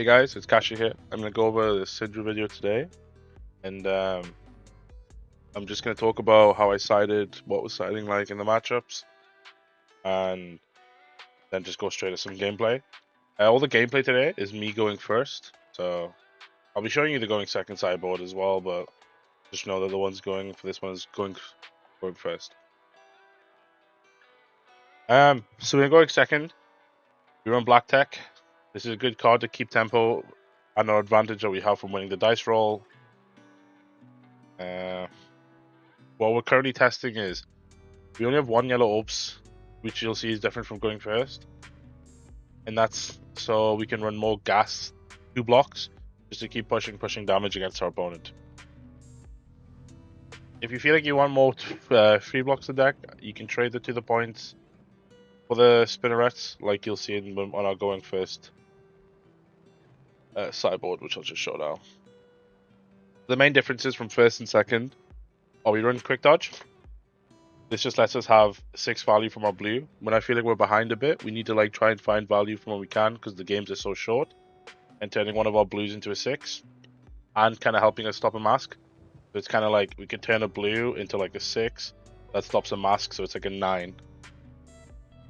Hey guys, it's Kashi here. I'm gonna go over the Cindra video today, and I'm just gonna talk about how I sided, what was siding like in the matchups, and then just go straight to some gameplay. All the gameplay today is me going first, so I'll be showing you the going second sideboard as well, but just know that the ones going for this one is going first. So we're going second. We run Black Tech. This is a good card to keep tempo and our advantage that we have from winning the dice roll. What we're currently testing is we only have one yellow orbs, which you'll see is different from going first. And that's so we can run more gas 2 blocks just to keep pushing damage against our opponent. If you feel like you want more 3 blocks of deck, you can trade it to the points for the spinnerets, like you'll see on our going first sideboard, which I'll just show now. The main differences from first and second are we run quick dodge. This just lets us have 6 value from our blue. When I feel like we're behind a bit, we need to like try and find value from what we can because the games are so short, and turning one of our blues into a 6 and kind of helping us stop a mask. So it's kind of like we can turn a blue into like a 6 that stops a mask, so it's like a 9.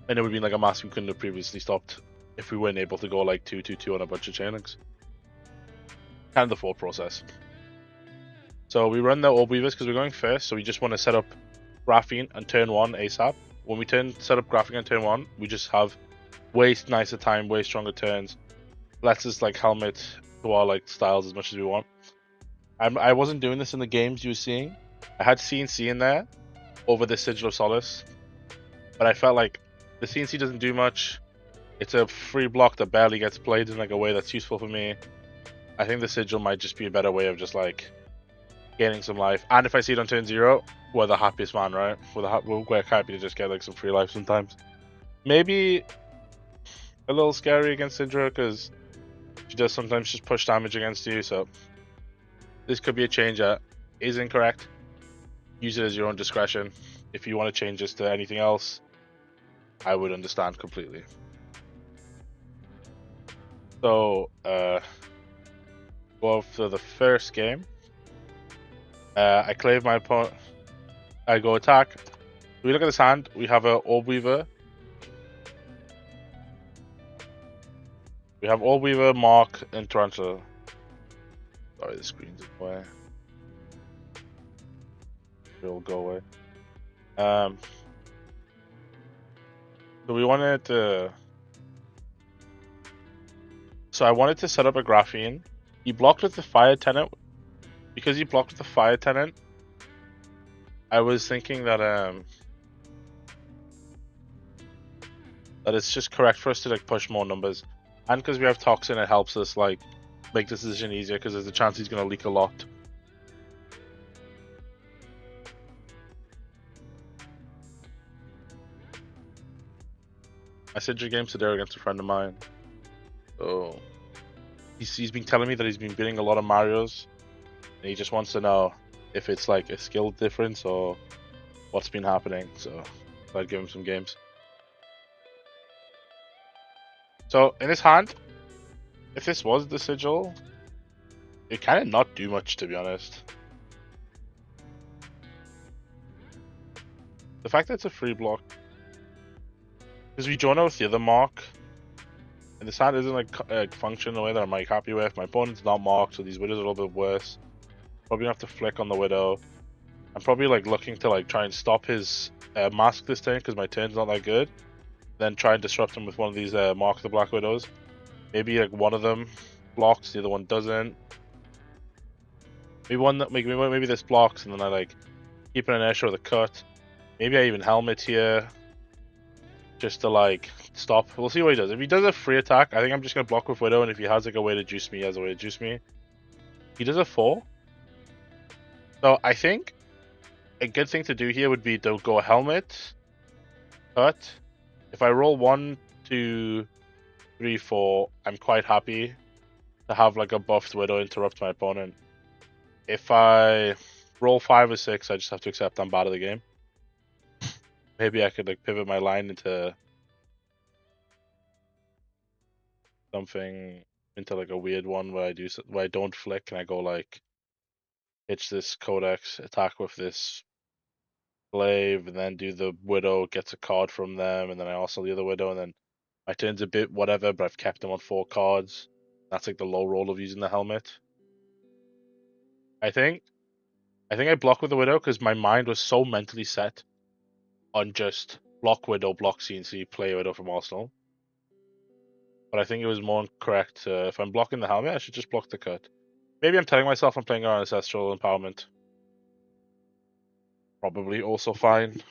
And it would be like a mask we couldn't have previously stopped if we weren't able to go like 2-2-2 on a bunch of chainlinks. Kind of the thought process. So we run the Orb Weavers because we're going first, so we just want to set up Graphene and turn 1 ASAP. When we set up Graphene and turn 1, we just have way nicer time, way stronger turns. Lets us like helmet to our like styles as much as we want. I wasn't doing this in the games you were seeing. I had CNC in there over the Sigil of Solace, but I felt like the CNC doesn't do much. It's a free block that barely gets played in like a way that's useful for me. I think the Sigil might just be a better way of just like gaining some life. And if I see it on turn 0, we're the happiest man, right? We're happy to just get like some free life sometimes. Maybe a little scary against Cindra because she does sometimes just push damage against you, so this could be a change that is incorrect. Use it as your own discretion. If you want to change this to anything else, I would understand completely. So, go for the first game. I claim my opponent. I go attack. We look at this hand. We have an Orb Weaver. We have Orb Weaver, Mark, and Tarantula. Sorry, the screen's away. It'll go away. So we wanted to. So I wanted to set up a Graphene. He blocked with the Fire Tenant. Because he blocked with the Fire Tenant, I was thinking that that it's just correct for us to like push more numbers, and because we have Toxin, it helps us like make this decision easier because there's a chance he's gonna leak a lot. I said your game today against a friend of mine. So he's been telling me that he's been beating a lot of Marios, and he just wants to know if it's like a skill difference or what's been happening. So I'd give him some games. So in his hand, if this was the Sigil, it kind of not do much, to be honest. The fact that it's a free block, because we join out with the other mark, and this hand isn't like function the way that I'm like happy with. My opponent's not marked, so these widows are a little bit worse. Probably gonna have to flick on the widow. I'm probably like looking to like try and stop his mask this turn because my turn's not that good. Then try and disrupt him with one of these mark the black widows. Maybe like one of them blocks, the other one doesn't. Maybe this blocks, and then I like keep an inertia with a cut. Maybe I even helmet here, just to like stop. We'll see what he does. If he does a free attack, I think I'm just gonna block with widow, and if he has like a way to juice me, he has a way to juice me. He does a 4. So I think a good thing to do here would be to go helmet, cut. If I roll 1, 2, 3, 4, I'm quite happy to have like a buffed widow interrupt my opponent. If I roll 5 or 6, I just have to accept I'm bad at the game. Maybe I could like pivot my line into something into like a weird one where I don't flick and I go like hitch this codex, attack with this slave, and then do the widow, gets a card from them, and then I also the other widow, and then my turn's a bit whatever, but I've kept them on 4 cards. That's like the low roll of using the helmet. I think I block with the widow because my mind was so mentally set on just block widow, block CNC, play widow from Arsenal. But I think it was more correct. If I'm blocking the helmet, I should just block the cut. Maybe I'm telling myself I'm playing on ancestral empowerment. Probably also fine.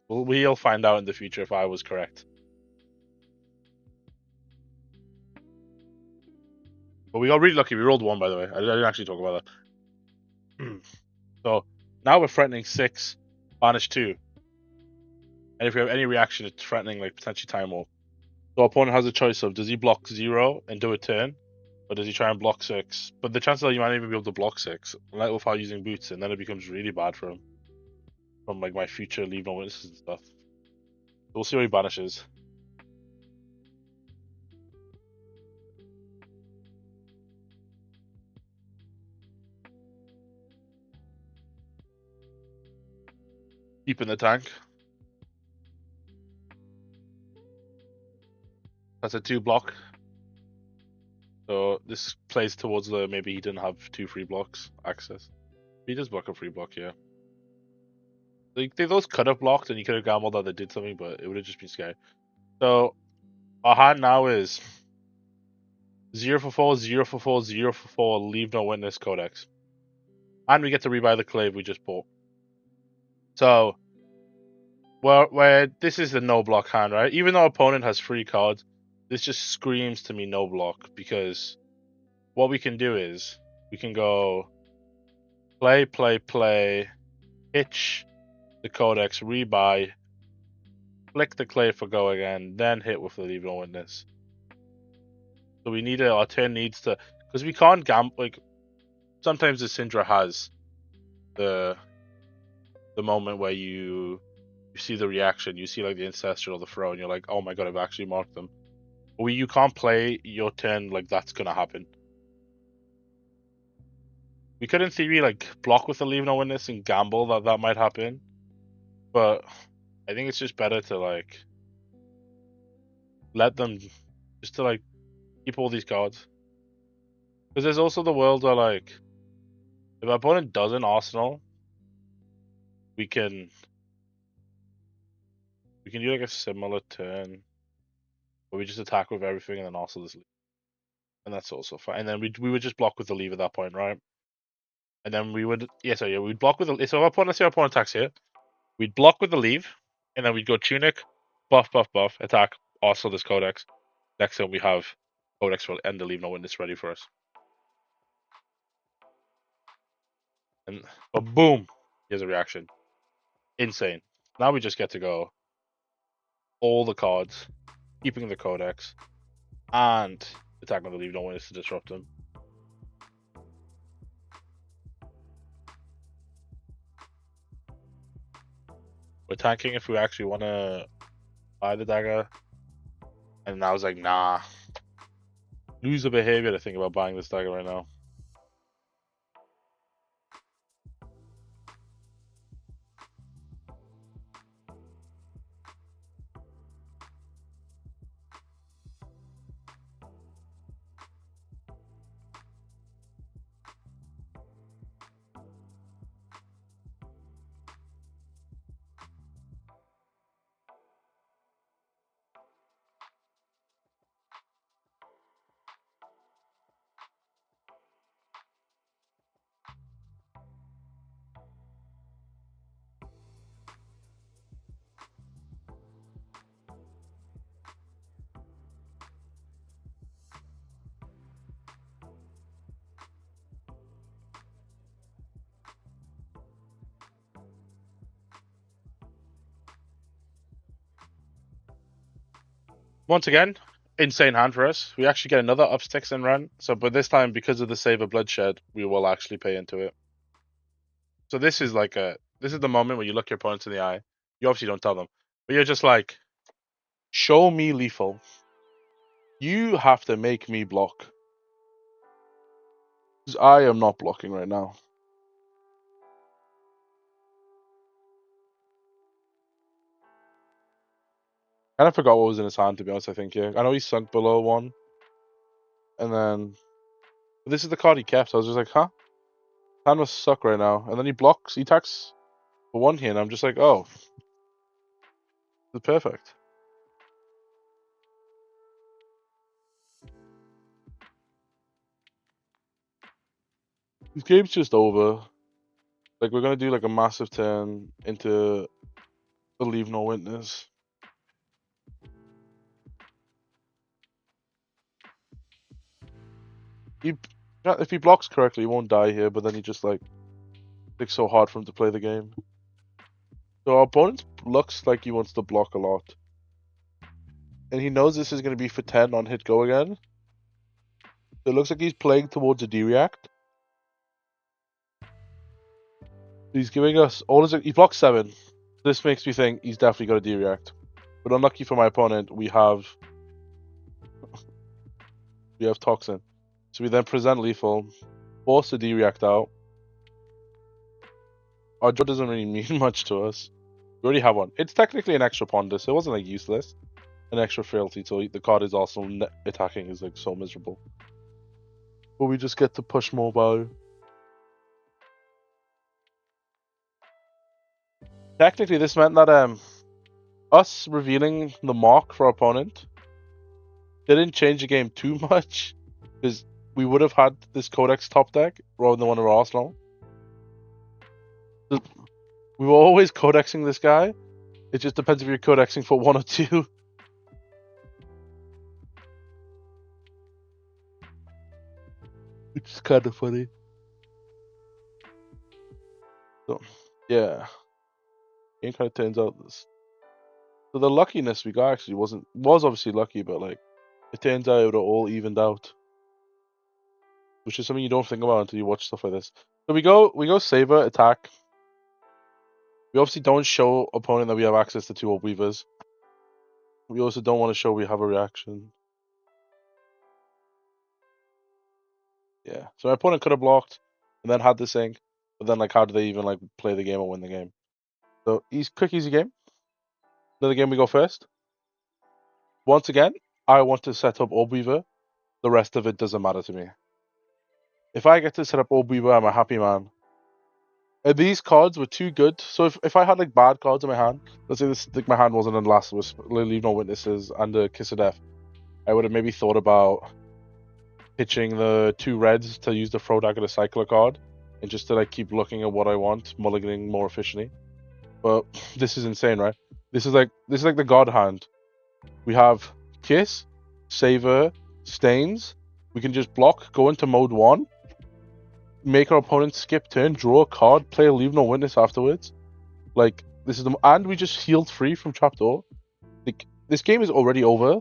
We'll find out in the future if I was correct. But we got really lucky. We rolled 1, by the way. I didn't actually talk about that. So now we're threatening 6, banish 2. And if we have any reaction, it's threatening like potentially time warp. So our opponent has a choice of does he block 0 and do a turn, or does he try and block 6? But the chances are you might not even be able to block 6, like without using boots, and then it becomes really bad for him. From like my future leave no witnesses and stuff. We'll see what he banishes. Deep in the tank. That's a 2 block. So this plays towards the maybe he didn't have 2 free blocks access. He does block a free block, yeah. Like those could have blocked and you could have gambled that they did something, but it would have just been scary. So our hand now is 0 for 4, 0 for 4, 0 for 4, leave no witness codex. And we get to rebuy the clave we just bought. So where this is the no block hand, right? Even though our opponent has 3 cards, this just screams to me no block, because what we can do is we can go play, hitch the codex, rebuy, flick the clay for go again, then hit with the leave no witness. So we need our turn needs to, because we can't gamble. Like sometimes the Cindra has the moment where you see the reaction, you see like the ancestral or the throw, and you're like, oh my god, I've actually marked them. But you can't play your turn like that's gonna happen. We could in theory like block with the leave no witness and gamble that might happen, but I think it's just better to like let them just to like keep all these cards. Because there's also the world where like if our opponent does an Arsenal, we can do like a similar turn where we just attack with everything and then also this leave. And that's also fine. And then we would just block with the leave at that point, right? And then we would we'd block with the, so our opponent, let's say our opponent attacks here, we'd block with the leave, and then we'd go tunic, buff, attack, also this codex. Next time we have codex will end the leave no witness ready for us. And but boom, here's a reaction. Insane. Now we just get to go all the cards, keeping the codex, and attacking the leave no witness to disrupt them. We're tanking if we actually want to buy the dagger. And I was like, nah. Loser behavior to think about buying this dagger right now. Once again, insane hand for us. We actually get another up sticks and run. So, but this time, because of the save of bloodshed, we will actually pay into it. So this is like this is the moment where you look your opponents in the eye. You obviously don't tell them, but you're just like, show me lethal. You have to make me block. Because I am not blocking right now. Kind of forgot what was in his hand, to be honest, I think, yeah. I know he sunk below 1. And then... This is the card he kept, so I was just like, huh? Hand must suck right now. And then he blocks, he attacks for 1 here, and I'm just like, oh. This is perfect. This game's just over. Like, we're gonna do like a massive turn into the Leave No Witness. If he blocks correctly, he won't die here, but then he just like it's so hard for him to play the game. So our opponent looks like he wants to block a lot. And he knows this is going to be for 10 on hit go again. So it looks like he's playing towards a D-react. He's giving us all his... He blocks 7. This makes me think he's definitely got a D-react. But unlucky for my opponent, we have Toxin. So we then present Lethal, force the D-react out. Our draw doesn't really mean much to us. We already have one. It's technically an extra ponder, so it wasn't like useless. An extra frailty, so the card is also attacking is like so miserable. But we just get to push mobile. Technically, this meant that us revealing the mark for our opponent didn't change the game too much, because we would have had this Codex top deck rather than one of our Arsenal. We were always Codexing this guy. It just depends if you're Codexing for 1 or 2. Which is kind of funny. So, yeah. Game kind of turns out this. So the luckiness we got actually was obviously lucky, but like it turns out it all evened out, which is something you don't think about until you watch stuff like this. So we go Saber attack. We obviously don't show opponent that we have access to 2 Orb Weavers. We also don't want to show we have a reaction. Yeah. So my opponent could have blocked and then had this thing, but then like how do they even like play the game or win the game? So quick easy game. Another game we go first. Once again, I want to set up Orb Weaver. The rest of it doesn't matter to me. If I get to set up Orb Weaver, I'm a happy man. And these cards were too good. So if I had like bad cards in my hand, let's say this like my hand wasn't in Last Wisp, Leave No Witnesses, and a Kiss of Death, I would have maybe thought about pitching the 2 reds to use the Throw Dagger to cycle a card, and just to like keep looking at what I want, mulliganing more efficiently. But this is insane, right? This is like the God hand. We have Kiss, Savor, Stains. We can just block, go into mode 1, make our opponent skip turn, draw a card, play a Leave No Witness afterwards. Like this is and we just healed free from Trapdoor. Like this game is already over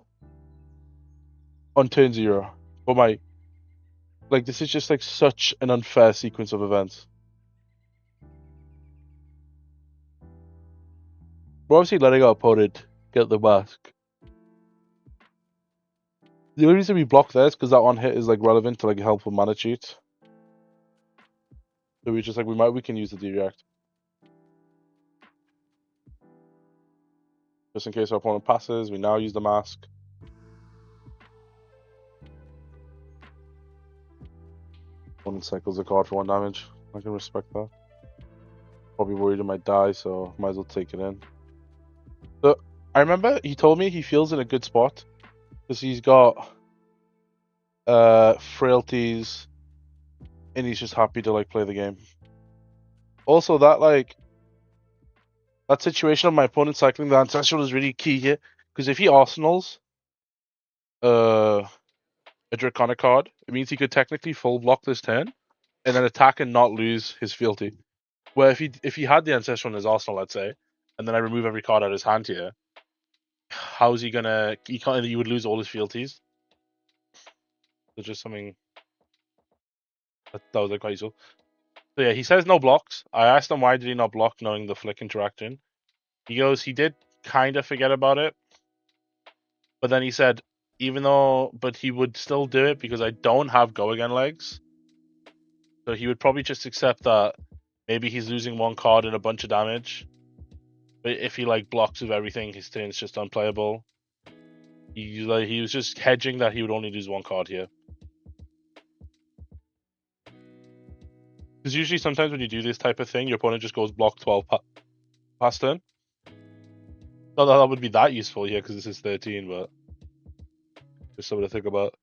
on turn 0. But this is just like such an unfair sequence of events. We're obviously letting our opponent get the mask. The only reason we block this because that one hit is like relevant to like help with mana cheats. So we just like we can use the D-react. Just in case our opponent passes, we now use the mask. Opponent cycles a card for 1 damage. I can respect that. Probably worried it might die, so might as well take it in. So I remember he told me he feels in a good spot because he's got frailties and he's just happy to like play the game. Also that situation of my opponent cycling the ancestral is really key here, because if he arsenals a Draconic card, it means he could technically full block this turn and then attack and not lose his fealty. Where if he had the ancestral in his arsenal, let's say, and then I remove every card out of his hand here, how's he gonna? He would lose all his fealties. It's just something that was like quite useful. So yeah, he says no blocks. I asked him why did he not block, knowing the flick interaction. He goes, he did kind of forget about it, but then he said but he would still do it because I don't have go again legs. So he would probably just accept that maybe he's losing one card and a bunch of damage. But if he like blocks with everything, his turn's just unplayable. He was just hedging that he would only lose one card here. Because usually sometimes when you do this type of thing, your opponent just goes block 12 past turn. Not that would be that useful here because this is 13, but just something to think about.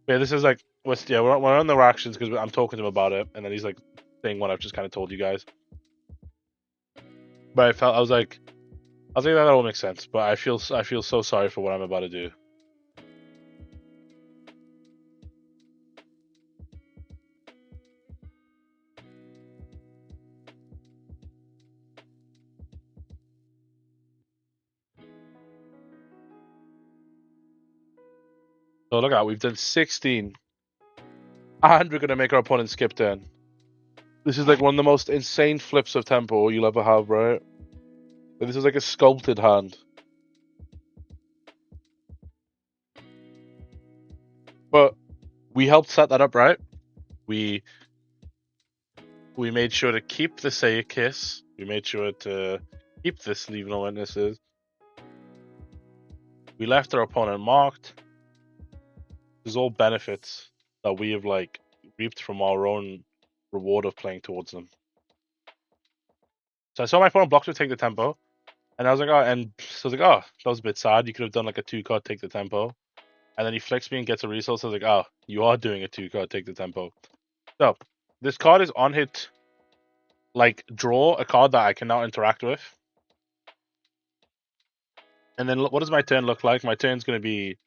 Yeah, this is like, we're on the reactions because I'm talking to him about it, and then he's like saying what I've just kind of told you guys. But I was like, that all makes sense. But I feel so sorry for what I'm about to do. So look at that, we've done 16. And we're gonna make our opponent skip turn. This is like one of the most insane flips of tempo you'll ever have, right? This is like a sculpted hand. But we helped set that up, right? We made sure to keep the Say a Kiss. We made sure to keep this Leave No Witnesses. We left our opponent marked. There's all benefits that we have like reaped from our own reward of playing towards them. So I saw my opponent block to take the tempo, and I was like, that was a bit sad. You could have done like a 2-card take the tempo, and then he flicks me and gets a resource. I was like, you are doing a 2-card take the tempo. So this card is on hit. Like draw a card that I can now interact with. And then what does my turn look like? My turn's going to be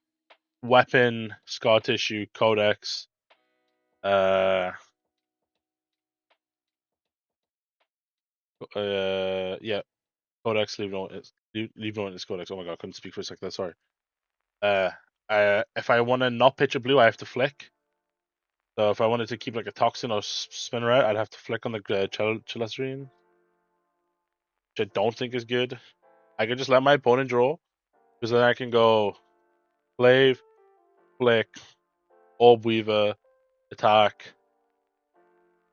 weapon, scar tissue, codex, yeah, codex, leave no witness codex. Oh my god, I couldn't speak for a second. Sorry. If I want to not pitch a blue, I have to flick. So if I wanted to keep like a toxin or spinner out, I'd have to flick on the Chelestrine, which I don't think is good. I could just let my opponent draw, because then I can go Glaive, flick, Orb Weaver, attack,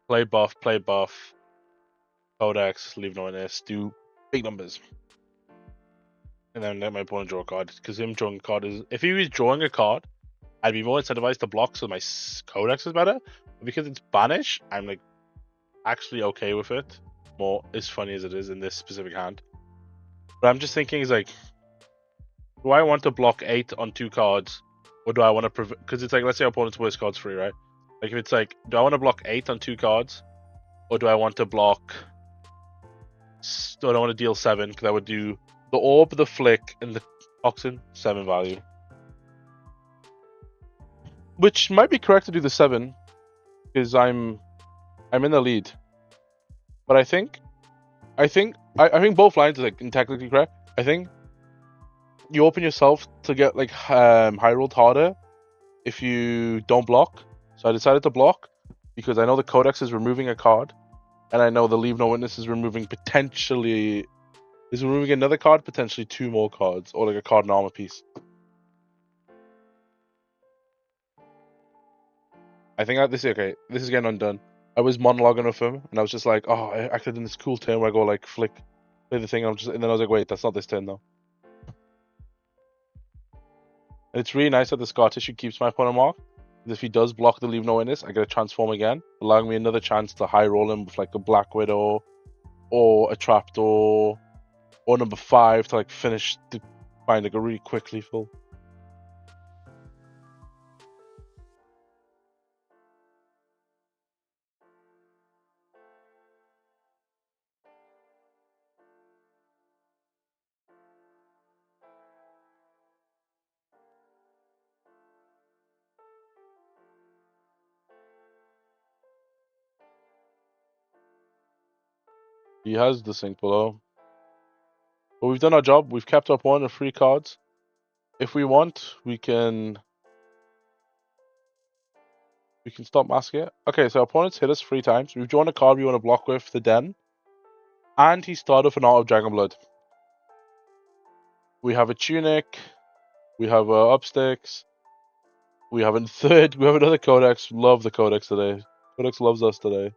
play buff, codex, leave no witness, do big numbers. And then let my opponent draw a card. Because him drawing a card is... If he was drawing a card, I'd be more incentivized to block so my codex is better. But because it's banish, I'm like actually okay with it. More as funny as it is in this specific hand. But I'm just thinking is like, do I want to block 8 on 2 cards? Or do I want to... Because it's like, let's say our opponent's worst card's free, right? Like if it's like, do I want to block 8 on 2 cards? Or do I want to block... I don't want to deal 7, because I would do the orb, the flick, and the toxin, 7 value. Which might be correct to do the 7, because I'm in the lead. But I think both lines are like technically correct. I think you open yourself to get like high rolled harder if you don't block. So I decided to block because I know the codex is removing a card, and I know the leave no witness is removing another card, potentially 2 more cards, or like a card and armor piece. I think this is getting undone. I was monologuing with him, and I was just like, I could have done this cool turn where I go like flick, play the thing, and then I was like, wait, that's not this turn though. And it's really nice that the scar tissue keeps my opponent marked. If he does block the leave no witness, I get a transform again, allowing me another chance to high roll him with like a Black Widow, or a trapdoor, or number 5 to like finish to find like a really quick lethal. He has the sync below. But we've done our job. We've kept up 1 of 3 cards. If we want, we can stop masking it. Okay, so our opponent's hit us 3 times. We've drawn a card we want to block with the Den. And he started with an Art of Dragon Blood. We have a Tunic. We have Upsticks. We have a third. We have another Codex. Love the Codex today. Codex loves us today.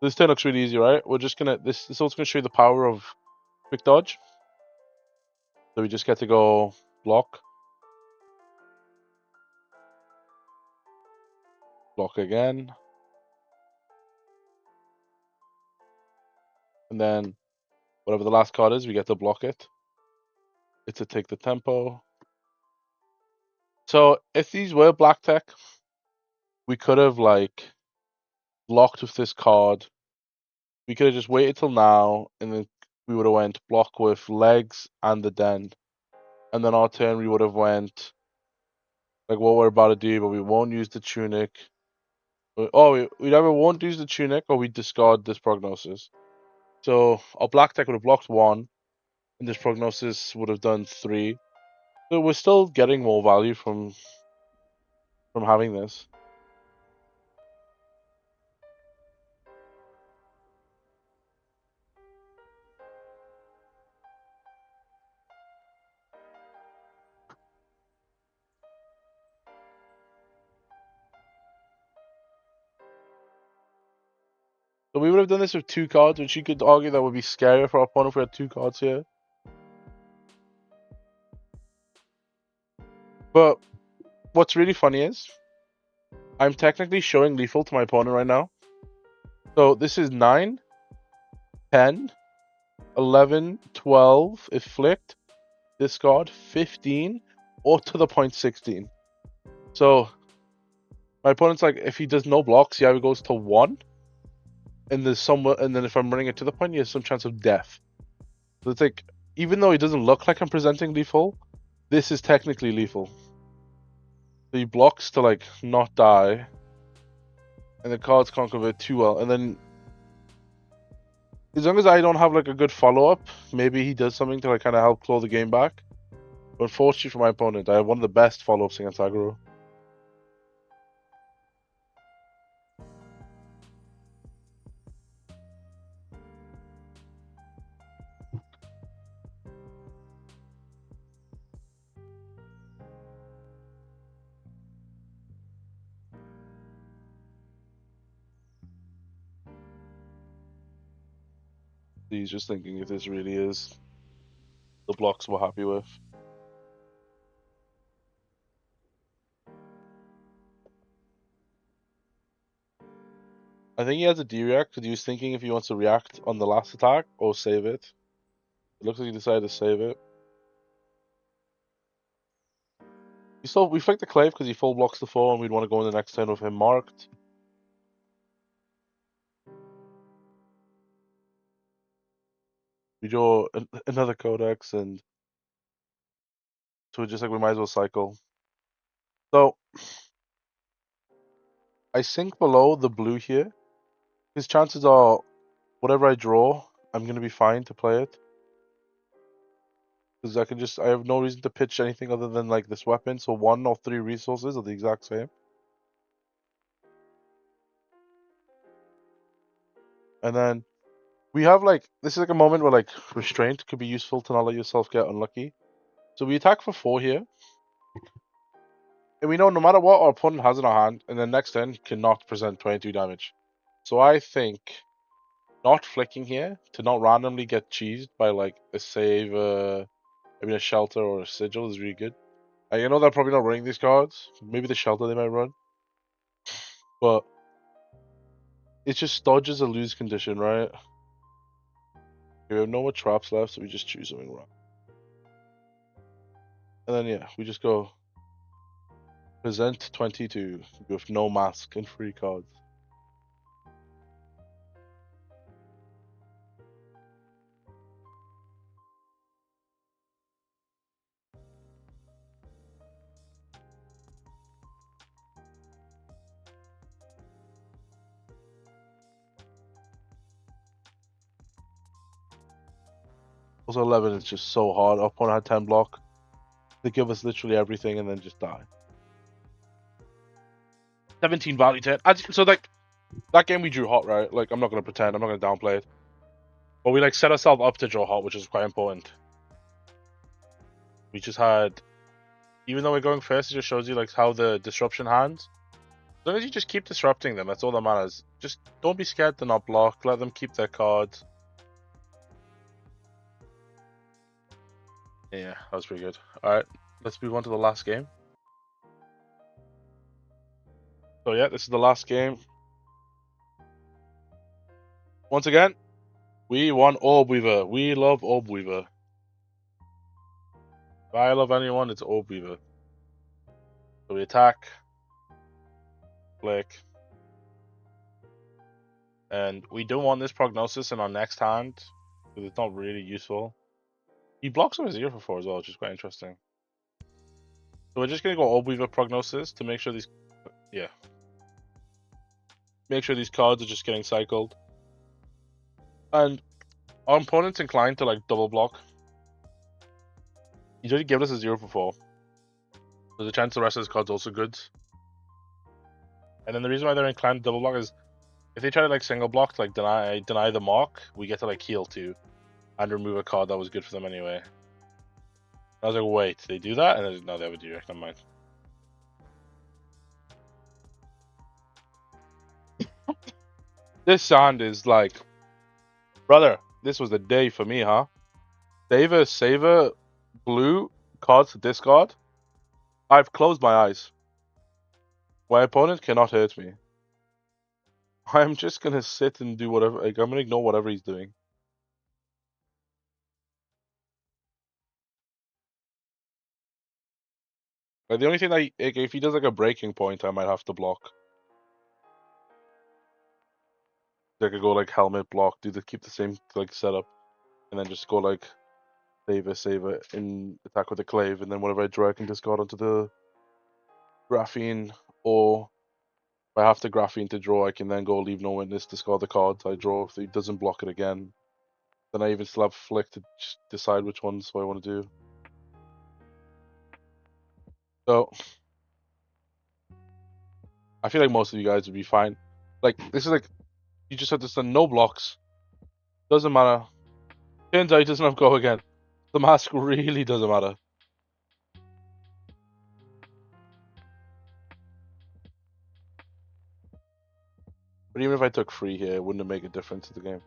This turn looks really easy, right? We're just gonna this also gonna show you the power of quick dodge. So we just get to go block. Block again. And then whatever the last card is, we get to block it. It's to take the tempo. So if these were black tech, we could have like blocked with this card. We could have just waited till now, and then we would have went block with legs and the den. And then our turn we would have went like what we're about to do, but we won't use the tunic. Oh, we either won't use the tunic or we discard this prognosis. So our black tech would have blocked 1, and this prognosis would have done 3. So we're still getting more value from having this. So we would have done this with 2 cards, which you could argue that would be scarier for our opponent if we had 2 cards here. But what's really funny is I'm technically showing lethal to my opponent right now. So this is 9, 10, 11, 12 if flicked, discard, 15, or to the point 16. So my opponent's like, if he does no blocks, he either goes to 1, and there's somewhere, and then if I'm running it to the point, he has some chance of death. So it's like, even though it doesn't look like I'm presenting lethal, this is technically lethal. So he blocks to like not die, and the cards can't convert too well. And then, as long as I don't have like a good follow up, maybe he does something to like kind of help claw the game back. But unfortunately for my opponent, I have one of the best follow ups against aggro. He's just thinking if this really is the blocks we're happy with. I think he has a D-react because he was thinking if he wants to react on the last attack or save it. It looks like he decided to save it. We flick the Clave because he full blocks the 4 and we'd want to go in the next turn with him marked. We draw another Codex, and so we're just like, we might as well cycle. So I sink below the blue here. His chances are whatever I draw, I'm going to be fine to play it. Because I have no reason to pitch anything other than like this weapon. So 1 or 3 resources are the exact same. And then we have like, this is like a moment where like restraint could be useful to not let yourself get unlucky. So we attack for 4 here. And we know no matter what our opponent has in our hand, and then next turn cannot present 22 damage. So I think not flicking here to not randomly get cheesed by like a save, a shelter or a sigil is really good. I know they're probably not running these cards. Maybe the shelter they might run. But it's just dodges a lose condition, right? We have no more traps left, so we just choose something wrong. And then yeah, we just go present 22 with no mask and free cards. Also 11 is just so hard. Our opponent had 10 block. They give us literally everything and then just die. 17 value turn. So like that game we drew hot, right? Like I'm not gonna pretend, I'm not gonna downplay it. But we like set ourselves up to draw hot, which is quite important. We just had, even though we're going first, it just shows you like how the disruption hands. As long as you just keep disrupting them, that's all that matters. Just don't be scared to not block. Let them keep their cards. Yeah, that was pretty good. Alright, let's move on to the last game. So yeah, this is the last game. Once again, we won Orb Weaver. We love Orb Weaver. If I love anyone, it's Orb Weaver. So we attack. Click. And we don't want this prognosis in our next hand, because it's not really useful. He blocks over 0 for 4 as well, which is quite interesting. So we're just going to go Orb Weaver prognosis to make sure these... Yeah. Make sure these cards are just getting cycled. And our opponent's inclined to like double block. He's already given us a 0 for 4. There's a chance the rest of his cards also good. And then the reason why they're inclined to double block is if they try to like single block to like deny the mark, we get to like heal too. And remove a card that was good for them anyway. I was like, wait, they do that? And no, they have a direct, never mind. This hand is like, brother, this was the day for me, huh? Saver, blue, cards to discard. I've closed my eyes. My opponent cannot hurt me. I'm just gonna sit and do whatever, like, I'm gonna ignore whatever he's doing. Like, the only thing that, like, if he does like a breaking point, I might have to block. I could go like helmet block, keep the same like setup, and then just go like saver in attack with the clave, and then whatever I draw I can discard onto the graphene, or if I have to graphene to draw, I can then go leave no witness, discard the cards I draw if he doesn't block it again. Then I even still have flick to just decide which ones I want to do. So I feel like most of you guys would be fine. Like, this is like, you just have to send no blocks. Doesn't matter. Turns out he doesn't have go again. The mask really doesn't matter. But even if I took 3 here, it wouldn't make a difference to the game.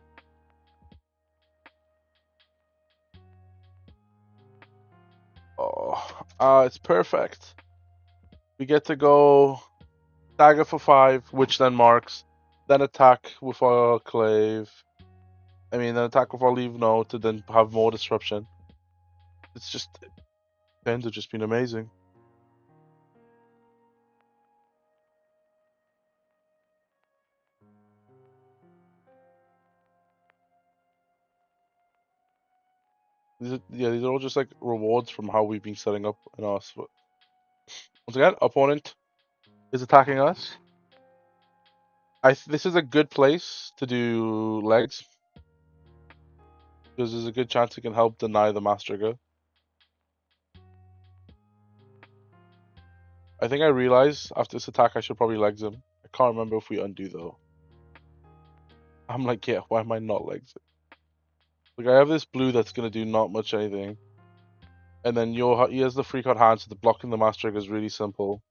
Oh, it's perfect. We get to go dagger for 5, which then marks, then attack with our clave. Then attack with our leave no to then have more disruption. It's just, ends have just been amazing. These are all just like rewards from how we've been setting up in our. Once again, opponent is attacking us. This is a good place to do legs, because there's a good chance it can help deny the mass trigger. I think I realize after this attack I should probably legs him. I can't remember if we undo though. I'm like, yeah, why am I not legs it? Like, I have this blue that's gonna do not much anything, and then he has the free card hand, so the blocking the mass trigger is really simple.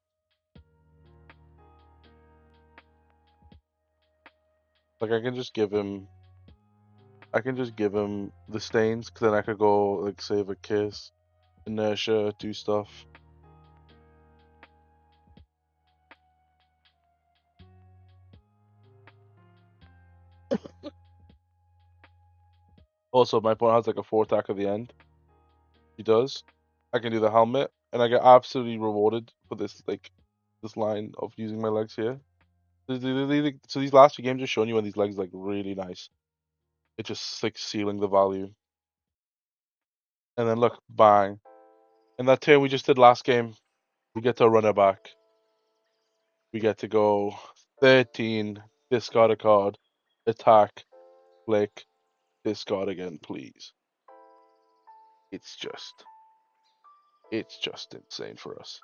Like, I can just give him the stains, because then I could go like save a kiss, inertia, do stuff. Also, my opponent has like a 4 attack at the end. He does. I can do the helmet, and I get absolutely rewarded for this line of using my legs here. So these last 2 games are showing you when these legs like really nice. It's just like sealing the value. And then look, bang. And that turn we just did last game, we get to run it back. We get to go 13, discard a card, attack, flick, discard again, please. It's just insane for us.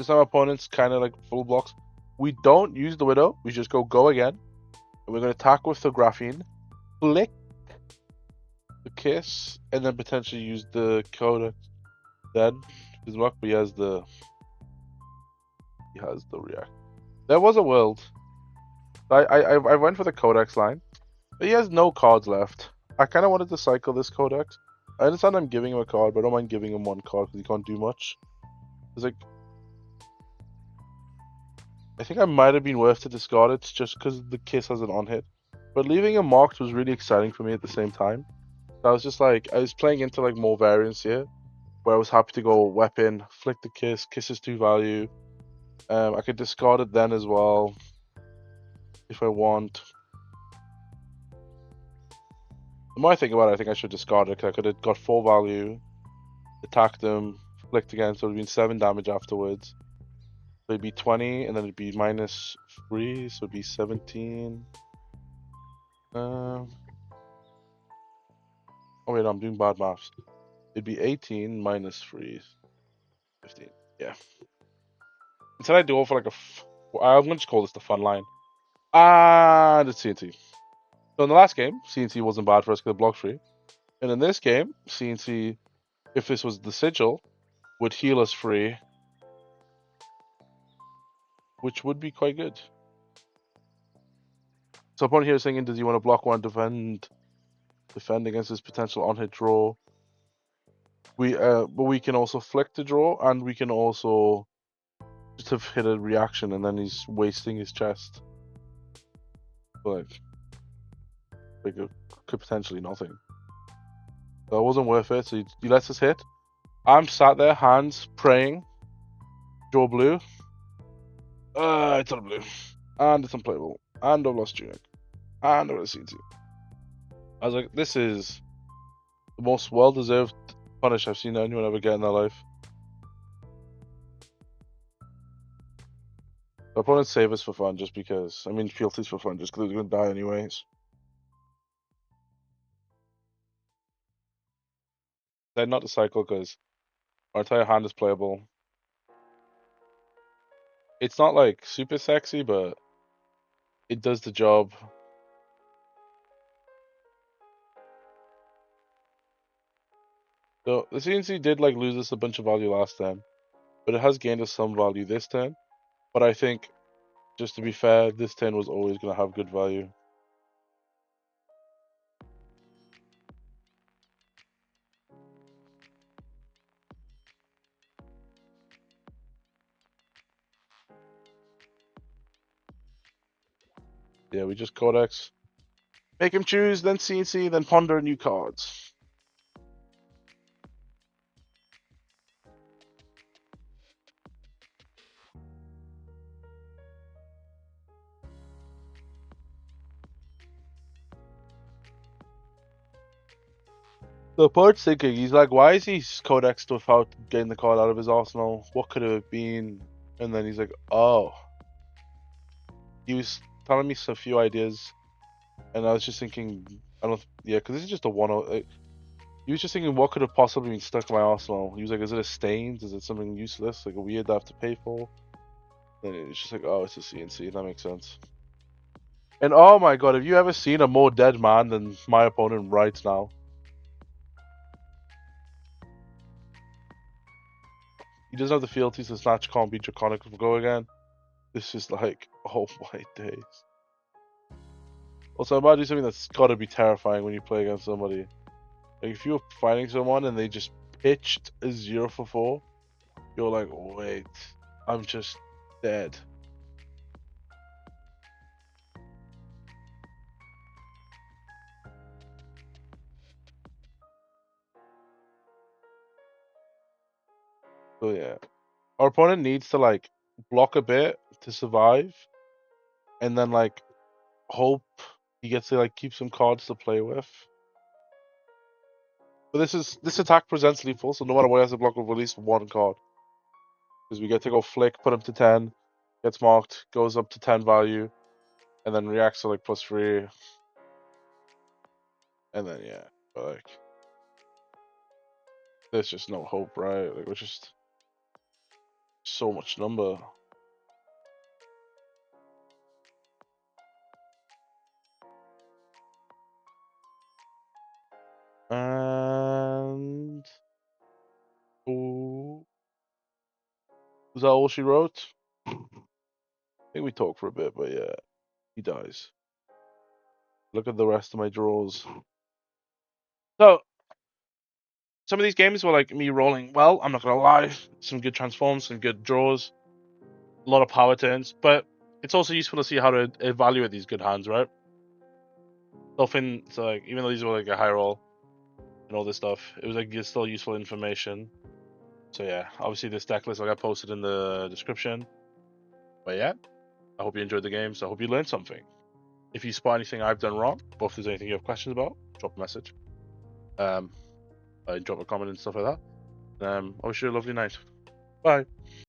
This time opponent's kind of like full blocks. We don't use the Widow. We just go again. And we're going to attack with the Graphene. Flick the Kiss. And then potentially use the Codex. Then his luck, but he has the React. There was a world. I went for the Codex line. But he has no cards left. I kind of wanted to cycle this Codex. I understand I'm giving him a card, but I don't mind giving him one card because he can't do much. It's like, I think I might have been worth to discard it just because the Kiss has an on-hit. But leaving him marked was really exciting for me at the same time. So I was just like, I was playing into like more variance here, where I was happy to go weapon, flick the Kiss, Kiss is 2 value. I could discard it then as well, if I want. The more I think about it, I think I should discard it, because I could have got 4 value, attacked them, flicked again, so it would have been 7 damage afterwards. So it'd be 20, and then it'd be minus 3, so it'd be 17. Oh wait, no, I'm doing bad maths. It'd be 18 minus 3, 15. Yeah. Instead I do it for like I'm gonna just call this the fun line. And it's CNC. So in the last game, CNC wasn't bad for us because it blocked free. And in this game, CNC, if this was the sigil, would heal us free, which would be quite good. So opponent here is thinking, does he want to block one, defend against his potential on-hit draw? But we can also flick the draw, and we can also just have hit a reaction, and then he's wasting his chest. Like it could potentially nothing. So it wasn't worth it. So he lets us hit. I'm sat there, hands praying. Draw blue. It's not blue, and it's unplayable, and I've lost Tunic, and I've lost CNC. I was like, this is the most well-deserved punish I've seen anyone ever get in their life. The opponents save us for fun just because. I mean, fealties for fun just because they're going to die anyways. Then not to cycle because our entire hand is playable. It's not like super sexy, but it does the job. So the CNC did like lose us a bunch of value last time, but it has gained us some value this turn. But I think, just to be fair, this turn was always going to have good value. Yeah, we just Codex. Make him choose, then CNC, then ponder new cards. The opponent's thinking, he's like, why is he Codexed without getting the card out of his arsenal? What could it have been? And then he's like, oh. He was telling me a few ideas, and I was just thinking, because this is just a one. He was just thinking, what could have possibly been stuck in my arsenal? He was like, is it a stains? Is it something useless, like a weird I have to pay for? And it's just like, oh, it's a CNC. That makes sense. And oh my god, have you ever seen a more dead man than my opponent right now? He doesn't have the fealties, so Snatch can't be Draconic for go again. This is like, oh my days. Also, I'm about to do something that's gotta be terrifying when you play against somebody. Like, if you're fighting someone and they just pitched a 0 for 4, you're like, wait, I'm just dead. So yeah, our opponent needs to like block a bit to survive, and then like hope he gets to like keep some cards to play with. But this attack presents lethal, so no matter what, he has to block with at least one card. Because we get to go flick, put him to 10, gets marked, goes up to 10 value, and then reacts to like +3. And then yeah, but like there's just no hope, right? Like we're just So much number. And oh, is that all she wrote? I think we talked for a bit, but yeah, he dies. Look at the rest of my draws. So some of these games were like me rolling well. I'm not gonna lie, some good transforms, some good draws, a lot of power turns, but it's also useful to see how to evaluate these good hands, right? Often, so like even though these were like a high roll and all this stuff, it was like still useful information. So yeah, obviously this deck list I got posted in the description. But yeah, I hope you enjoyed the games. I hope you learned something. If you spot anything I've done wrong, or if there's anything you have questions about, drop a message. Drop a comment and stuff like that. I wish you a lovely night. Bye.